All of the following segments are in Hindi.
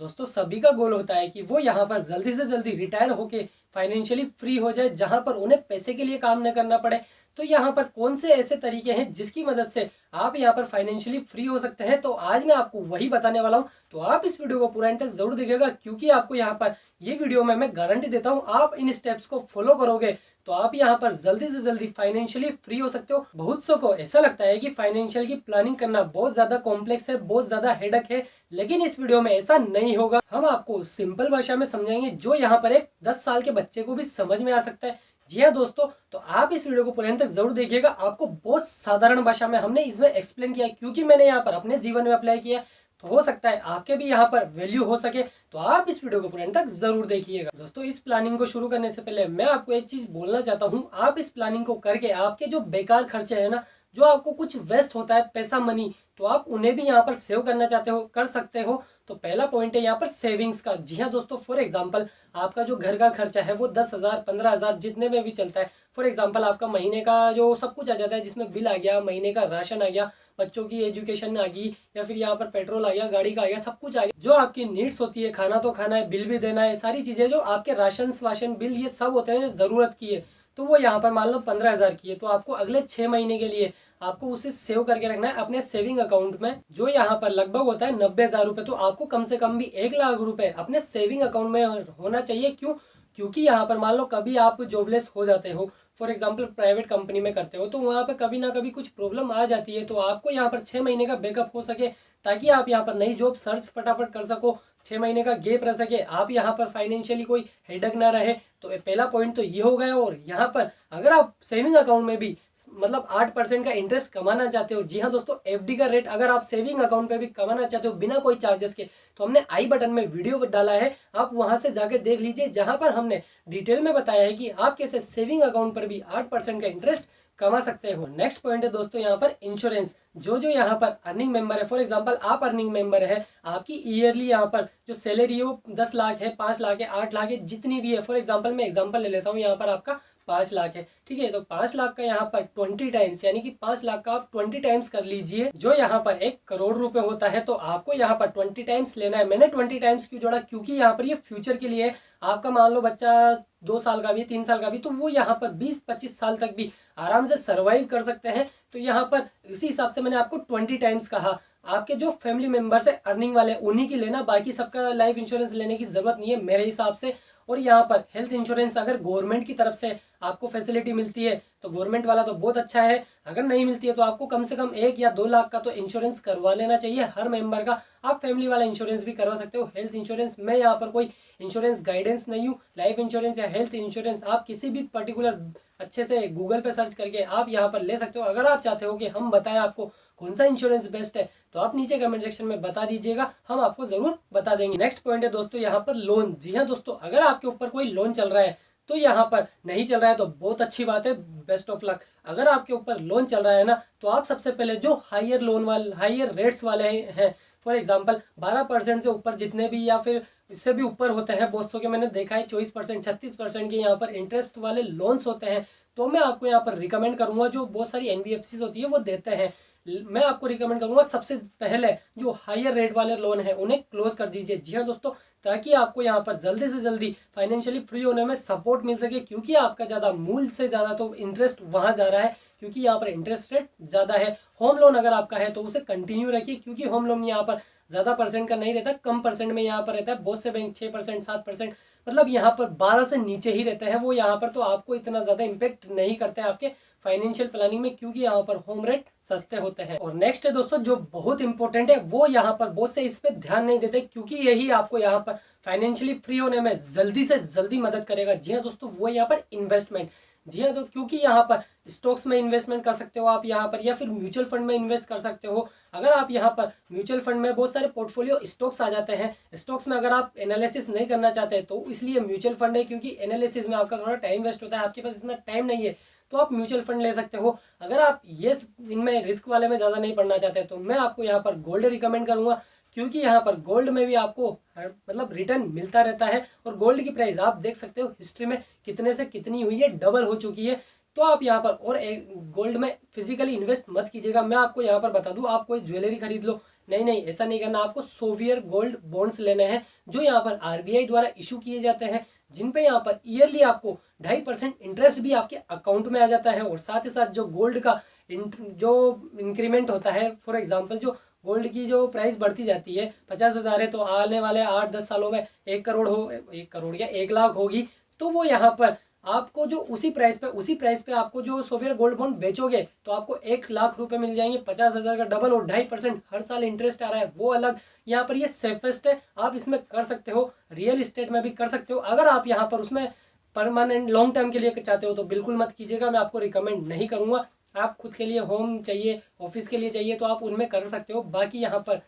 दोस्तों सभी का गोल होता है कि वो यहाँ पर जल्दी से जल्दी रिटायर होके फाइनेंशियली फ्री हो जाए, जहां पर उन्हें पैसे के लिए काम न करना पड़े। तो यहाँ पर कौन से ऐसे तरीके हैं जिसकी मदद से आप यहाँ पर फाइनेंशियली फ्री हो सकते हैं, तो आज मैं आपको वही बताने वाला हूँ। तो आप इस वीडियो को पूरा एंड तक जरूर देखिएगा, क्योंकि आपको यहाँ पर ये वीडियो में मैं गारंटी देता हूँ आप इन स्टेप्स को फॉलो करोगे तो आप यहाँ पर जल्दी से जल्दी फाइनेंशियली फ्री हो सकते हो। बहुत सौ को ऐसा लगता है कि फाइनेंशियल की प्लानिंग करना बहुत ज्यादा कॉम्प्लेक्स है, बहुत ज्यादा हेडक है, लेकिन इस वीडियो में ऐसा नहीं होगा। हम आपको सिंपल भाषा में समझाएंगे जो यहाँ पर एक 10 साल के बच्चे को भी समझ में आ सकता है। जी हाँ दोस्तों, तो आप इस वीडियो को पूरे अंत तक जरूर देखिएगा। आपको बहुत साधारण भाषा में हमने इसमें एक्सप्लेन किया है, क्योंकि मैंने यहाँ पर अपने जीवन में अप्लाई किया, तो हो सकता है आपके भी यहाँ पर वैल्यू हो सके। तो आप इस वीडियो को पूरे अंत तक जरूर देखिएगा। दोस्तों इस प्लानिंग को शुरू करने से पहले मैं आपको एक चीज बोलना चाहता हूँ। आप इस प्लानिंग को करके आपके जो बेकार खर्चे है ना, जो आपको कुछ वेस्ट होता है पैसा मनी, तो आप उन्हें भी यहाँ पर सेव करना चाहते हो, कर सकते हो। तो पहला पॉइंट है यहाँ पर सेविंग्स का। जी हाँ दोस्तों, फॉर एग्जांपल आपका जो घर का खर्चा है वो 10,000 15,000 जितने में भी चलता है। फॉर एग्जांपल आपका महीने का जो सब कुछ आ जाता है, जिसमें बिल आ गया, महीने का राशन आ गया, बच्चों की एजुकेशन आ गई, या फिर यहाँ पर पेट्रोल आ गया, गाड़ी का आ गया, सब कुछ आ गया। जो आपकी नीड्स होती है, खाना तो खाना है, बिल भी देना है, सारी चीजें जो आपके राशन वाशन बिल ये सब होते हैं जो जरूरत की है, तो वो यहाँ पर मान लो 15,000 की है। तो आपको अगले 6 महीने के लिए आपको उसे सेव करके रखना है अपने सेविंग अकाउंट में, जो यहाँ पर लगभग होता है 90,000 रुपए। तो आपको कम से कम भी 1,00,000 रुपए अपने सेविंग अकाउंट में होना चाहिए। क्यों? क्योंकि यहाँ पर मान लो कभी आप जॉबलेस हो जाते हो, फॉर एग्जाम्पल प्राइवेट कंपनी में करते हो, तो वहाँ पे कभी ना कभी कुछ प्रॉब्लम आ जाती है, तो आपको यहाँ पर 6 महीने का बैकअप हो सके, ताकि आप यहाँ पर नई जॉब सर्च फटाफट कर सको, 6 महीने का गैप रह सके, आप यहाँ पर फाइनेंशियली कोई हेडक ना रहे। तो पहला पॉइंट तो ये हो गया। और यहाँ पर अगर आप सेविंग अकाउंट में भी मतलब 8% का इंटरेस्ट कमाना चाहते हो, जी हाँ दोस्तों, एफडी का रेट अगर आप सेविंग अकाउंट पे भी कमाना चाहते हो बिना कोई चार्जेस के, तो हमने आई बटन में वीडियो डाला है, आप वहां से जाके देख लीजिए, जहां पर हमने डिटेल में बताया है कि आप कैसे सेविंग अकाउंट पर भी 8% का इंटरेस्ट कमा सकते हो। नेक्स्ट पॉइंट है दोस्तों यहाँ पर इंश्योरेंस। जो जो यहाँ पर अर्निंग मेंबर है, फॉर एग्जांपल आप अर्निंग मेंबर है, आपकी ईयरली यहाँ पर जो सैलरी है वो 10 लाख है, 5 लाख है, 8 लाख है, जितनी भी है, फॉर एग्जांपल मैं एग्जांपल ले लेता हूँ, यहाँ पर आपका 5 लाख है, ठीक है। तो 5 लाख का यहाँ पर 20 टाइम्स, यानी कि 5 लाख का आप 20 टाइम्स कर लीजिए, जो यहाँ पर 1 करोड़ रुपए होता है। तो आपको यहाँ पर 20 टाइम्स लेना है। मैंने 20 टाइम्स क्यों जोड़ा? क्योंकि यहाँ पर ये फ्यूचर के लिए है। आपका मान लो बच्चा 2 साल का भी, 3 साल का भी, तो वो यहाँ पर 20-25 साल तक भी आराम से सर्वाइव कर सकते हैं। तो यहाँ पर इसी हिसाब से मैंने आपको 20 टाइम्स कहा। आपके जो फैमिली मेंबर्स है अर्निंग वाले, उन्हीं की लेना, बाकी सबका लाइफ इंश्योरेंस लेने की जरूरत नहीं है मेरे हिसाब से। और यहाँ पर हेल्थ इंश्योरेंस अगर गवर्नमेंट की तरफ से आपको फैसिलिटी मिलती है तो गवर्नमेंट वाला तो बहुत अच्छा है। अगर नहीं मिलती है तो आपको कम से कम 1 या 2 लाख का तो इंश्योरेंस करवा लेना चाहिए हर मेंबर का। आप फैमिली वाला इंश्योरेंस भी करवा सकते हो, हेल्थ इंश्योरेंस। मैं यहाँ पर कोई इंश्योरेंस गाइडेंस नहीं हूँ। लाइफ इंश्योरेंस या हेल्थ इंश्योरेंस आप किसी भी पर्टिकुलर अच्छे से गूगल पे सर्च करके आप यहाँ पर ले सकते हो। अगर आप चाहते हो कि हम बताएं आपको कौन सा इंश्योरेंस बेस्ट है, तो आप नीचे कमेंट सेक्शन में बता दीजिएगा, हम आपको जरूर बता देंगे। नेक्स्ट पॉइंट है दोस्तों यहाँ पर लोन। जी हाँ दोस्तों, अगर आपके ऊपर कोई लोन चल रहा है, तो यहाँ पर नहीं चल रहा है तो बहुत अच्छी बात है, बेस्ट ऑफ लक। अगर आपके ऊपर लोन चल रहा है ना, तो आप सबसे पहले जो हायर लोन वाले, हायर रेट्स वाले हैं, फॉर एग्जांपल 12% से ऊपर जितने भी, या फिर इससे भी ऊपर होते हैं, बहुत सौ के मैंने देखा है 24% 36% के यहाँ पर इंटरेस्ट वाले लोन्स होते हैं, तो मैं आपको यहाँ पर रिकमेंड करूंगा, जो बहुत सारी एनबीएफसी होती है वो देते हैं, मैं आपको रिकमेंड करूंगा सबसे पहले जो हायर रेट वाले लोन है उन्हें क्लोज कर दीजिए। जी हाँ दोस्तों, ताकि आपको यहाँ पर जल्दी से जल्दी फाइनेंशियली फ्री होने में सपोर्ट मिल सके, क्योंकि आपका ज्यादा मूल से ज्यादा तो इंटरेस्ट वहां जा रहा है, क्योंकि यहाँ पर इंटरेस्ट रेट ज्यादा है। होम लोन अगर आपका है तो उसे कंटिन्यू रखिए, क्योंकि होम लोन यहाँ पर ज्यादा परसेंट का नहीं रहता, कम परसेंट में यहाँ पर रहता है। बहुत से बैंक 6% 7%, मतलब यहाँ पर 12 से नीचे ही रहते हैं वो यहाँ पर, तो आपको इतना ज्यादा इम्पेक्ट नहीं करते आपके फाइनेंशियल प्लानिंग में, क्योंकि यहाँ पर होम रेट सस्ते होते हैं। और नेक्स्ट है दोस्तों जो बहुत इंपॉर्टेंट है, वो यहाँ पर बहुत से इस पे ध्यान नहीं देते, क्योंकि यही आपको यहाँ पर फाइनेंशियली फ्री होने में जल्दी से जल्दी मदद करेगा। जी हाँ दोस्तों, वो यहाँ पर इन्वेस्टमेंट। जी हाँ, तो क्योंकि यहाँ पर स्टॉक्स में इन्वेस्टमेंट कर सकते हो आप यहाँ पर, या फिर म्यूचुअल फंड में इन्वेस्ट कर सकते हो। अगर आप यहाँ पर म्यूचुअल फंड में बहुत सारे पोर्टफोलियो स्टॉक्स आ जाते हैं, स्टॉक्स में अगर आप एनालिसिस नहीं करना चाहते तो इसलिए म्यूचुअल फंड है, क्योंकि एनालिसिस में आपका थोड़ा टाइम वेस्ट होता है, आपके पास इतना टाइम नहीं है, तो आप म्यूचुअल फंड ले सकते हो। अगर आप ये इनमें रिस्क वाले में ज़्यादा नहीं पढ़ना चाहते तो मैं आपको यहाँ पर गोल्ड रिकमेंड करूंगा, क्योंकि यहाँ पर गोल्ड में भी आपको मतलब रिटर्न मिलता रहता है। और गोल्ड की प्राइस आप देख सकते हो हिस्ट्री में कितने से कितनी हुई है, डबल हो चुकी है। तो आप यहाँ पर और एक गोल्ड में फिजिकली इन्वेस्ट मत कीजिएगा। मैं आपको यहाँ पर बता दूं, आप कोई ज्वेलरी खरीद लो, नहीं नहीं, ऐसा नहीं करना। आपको सोवियर गोल्ड बॉन्ड्स लेने हैं जो यहाँ पर आरबीआई द्वारा इशू किए जाते हैं, जिन पे यहाँ पर ईयरली आपको 2.5% इंटरेस्ट भी आपके अकाउंट में आ जाता है। और साथ ही साथ जो गोल्ड का जो इंक्रीमेंट होता है, फॉर एग्जांपल जो गोल्ड की जो प्राइस बढ़ती जाती है, 50,000 है तो आने वाले 8-10 सालों में 1 करोड़ हो, 1 करोड़ क्या 1 लाख होगी, तो वो यहाँ पर आपको जो उसी प्राइस पे आपको जो सोफियर गोल्ड बॉन्ड बेचोगे तो आपको 1 लाख रुपए मिल जाएंगे, 50,000 का डबल, और 2.5% हर साल इंटरेस्ट आ रहा है, वो अलग। यहाँ पर ये सेफेस्ट है, आप इसमें कर सकते हो, रियल इस्टेट में भी कर सकते हो। अगर आप यहाँ पर उसमें परमानेंट लॉन्ग टर्म के लिए चाहते हो तो बिल्कुल मत कीजिएगा, मैं आपको रिकमेंड नहीं करूंगा। आप खुद के लिए होम चाहिए, ऑफिस के लिए चाहिए तो आप उनमें कर सकते हो। बाकी यहाँ पर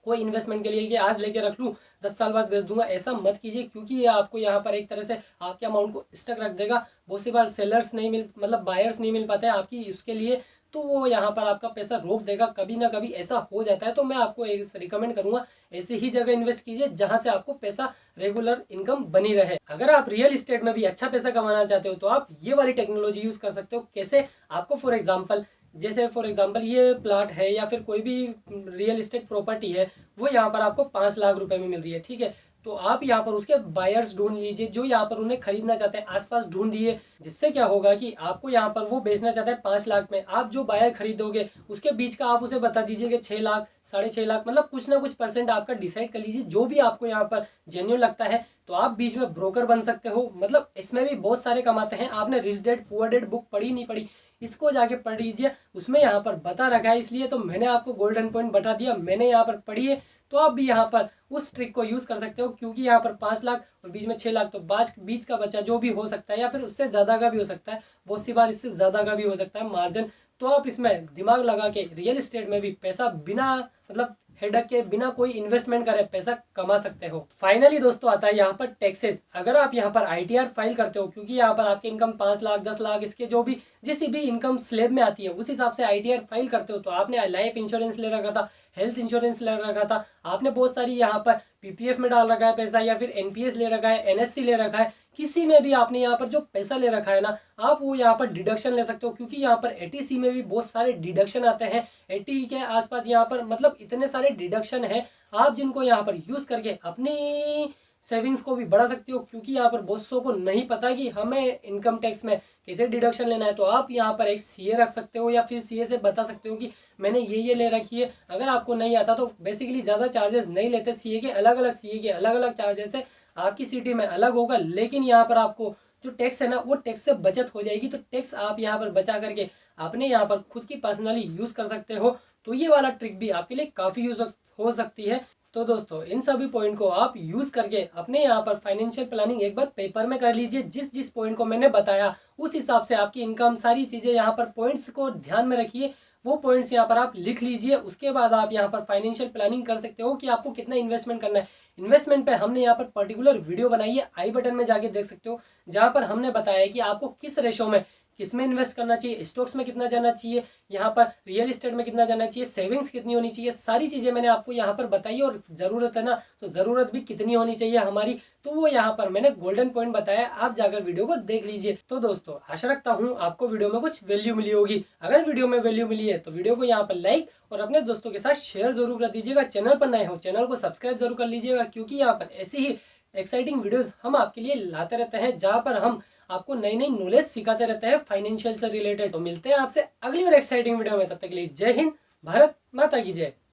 कोई इन्वेस्टमेंट के लिए कि आज लेके रख लूँ 10 साल बाद बेच दूंगा, ऐसा मत कीजिए, क्योंकि ये आपको यहाँ पर एक तरह से आपके अमाउंट को स्टक रख देगा। बहुत सी बार सेलर्स नहीं मिल मतलब बायर्स नहीं मिल पाते हैं आपकी उसके लिए, तो वो यहाँ पर आपका पैसा रोक देगा, कभी ना कभी ऐसा हो जाता है। तो मैं आपको एक रिकमेंड करूंगा ऐसी ही जगह इन्वेस्ट कीजिए जहां से आपको पैसा रेगुलर इनकम बनी रहे। अगर आप रियल इस्टेट में भी अच्छा पैसा कमाना चाहते हो तो आप ये वाली टेक्नोलॉजी यूज कर सकते हो। कैसे? आपको फॉर एग्जाम्पल ये प्लाट है या फिर कोई भी रियल इस्टेट प्रॉपर्टी है, वो यहाँ पर आपको 5 लाख रुपए में मिल रही है, ठीक है। तो आप यहाँ पर उसके बायर्स ढूंढ लीजिए जो यहाँ पर उन्हें खरीदना चाहते हैं, आसपास ढूंढिए, जिससे क्या होगा कि आपको यहाँ पर वो बेचना चाहता है 5 लाख में, आप जो बायर खरीदोगे उसके बीच का आप उसे बता दीजिए कि 6 लाख 6.5 लाख, मतलब कुछ ना कुछ परसेंट आपका डिसाइड कर लीजिए जो भी आपको यहाँ पर जेन्युइन लगता है। तो आप बीच में ब्रोकर बन सकते हो, मतलब इसमें भी बहुत सारे कमाते हैं। आपने rich dad poor dad book पढ़ी नहीं पढ़ी, इसको जाके पढ़ लीजिए, उसमें यहाँ पर बता रखा है, इसलिए तो मैंने आपको गोल्डन पॉइंट बता दिया, मैंने यहाँ पर पढ़ी है। तो आप भी यहाँ पर उस ट्रिक को यूज कर सकते हो, क्योंकि यहाँ पर 5 लाख और बीच में 6 लाख, तो बीच का बच्चा जो भी हो सकता है या फिर उससे ज्यादा का भी हो सकता है, बहुत सी बार इससे ज्यादा का भी हो सकता है मार्जिन। तो आप इसमें दिमाग लगा के रियल एस्टेट में भी पैसा बिना मतलब हेडक के, बिना कोई इन्वेस्टमेंट करे पैसा कमा सकते हो। फाइनली दोस्तों आता है यहाँ पर टैक्सेस। अगर आप यहाँ पर आईटीआर फाइल करते हो, क्योंकि यहाँ पर आपकी इनकम 5 लाख 10 लाख इसके जो भी जिस भी इनकम स्लैब में आती है उस हिसाब से आईटीआर फाइल करते हो, तो आपने लाइफ इंश्योरेंस ले रखा था, हेल्थ इंश्योरेंस ले रखा था, आपने बहुत सारी यहाँ पर पीपीएफ में डाल रखा है पैसा, या फिर एनपीएस ले रखा है, एनएससी ले रखा है, किसी में भी आपने यहाँ पर जो पैसा ले रखा है ना, आप वो यहाँ पर डिडक्शन ले सकते हो, क्योंकि यहाँ पर एटीसी में भी बहुत सारे डिडक्शन आते हैं। 80 के आसपास यहाँ पर मतलब इतने सारे डिडक्शन है, आप जिनको यहाँ पर यूज करके अपनी सेविंग्स को भी बढ़ा सकते हो। क्योंकि यहाँ पर बहुत सौ को नहीं पता कि हमें इनकम टैक्स में कैसे डिडक्शन लेना है, तो आप यहाँ पर एक सीए रख सकते हो, या फिर सीए से बता सकते हो कि मैंने ये ले रखी है। अगर आपको नहीं आता तो बेसिकली ज़्यादा चार्जेस नहीं लेते, सीए के अलग अलग चार्जेस है, आपकी सिटी में अलग होगा, लेकिन यहाँ पर आपको जो टैक्स है ना वो टैक्स से बचत हो जाएगी। तो टैक्स आप यहाँ पर बचा करके अपने यहाँ पर खुद की पर्सनली यूज कर सकते हो। तो ये वाला ट्रिक भी आपके लिए काफी यूज हो सकती है। तो दोस्तों इन सभी पॉइंट को आप यूज करके अपने यहाँ पर फाइनेंशियल प्लानिंग एक बार पेपर में कर लीजिए। जिस पॉइंट को मैंने बताया उस हिसाब से आपकी इनकम सारी चीजें यहाँ पर पॉइंट्स को ध्यान में रखिए, वो पॉइंट्स यहाँ पर आप लिख लीजिए। उसके बाद आप यहाँ पर फाइनेंशियल प्लानिंग कर सकते हो कि आपको कितना इन्वेस्टमेंट करना है। इन्वेस्टमेंट पे हमने यहाँ पर पर्टिकुलर वीडियो बनाई है, आई बटन में जाके देख सकते हो, जहाँ पर हमने बताया कि आपको किस रेशो में किस में इन्वेस्ट करना चाहिए, स्टॉक्स में कितना जाना चाहिए, यहाँ पर रियल एस्टेट में कितना जाना चाहिए, सेविंग्स कितनी होनी चाहिए, सारी चीजें मैंने आपको यहाँ पर बताई। और जरूरत है ना तो जरूरत भी कितनी होनी चाहिए हमारी, तो वो यहाँ पर मैंने गोल्डन पॉइंट बताया, आप जाकर वीडियो को देख लीजिए। तो दोस्तों आशा रखता हूँ आपको वीडियो में कुछ वैल्यू मिली होगी। अगर वीडियो में वैल्यू मिली है तो वीडियो को यहाँ पर लाइक और अपने दोस्तों के साथ शेयर जरूर कर दीजिएगा। चैनल पर नए हो चैनल को सब्सक्राइब जरूर कर लीजिएगा, क्योंकि यहाँ पर ऐसी ही एक्साइटिंग वीडियोस हम आपके लिए लाते रहते हैं, जहाँ पर हम आपको नई नई नॉलेज सिखाते रहते हैं फाइनेंशियल से रिलेटेड। तो मिलते हैं आपसे अगली और एक्साइटिंग वीडियो में, तब तक के लिए जय हिंद, भारत माता की जय।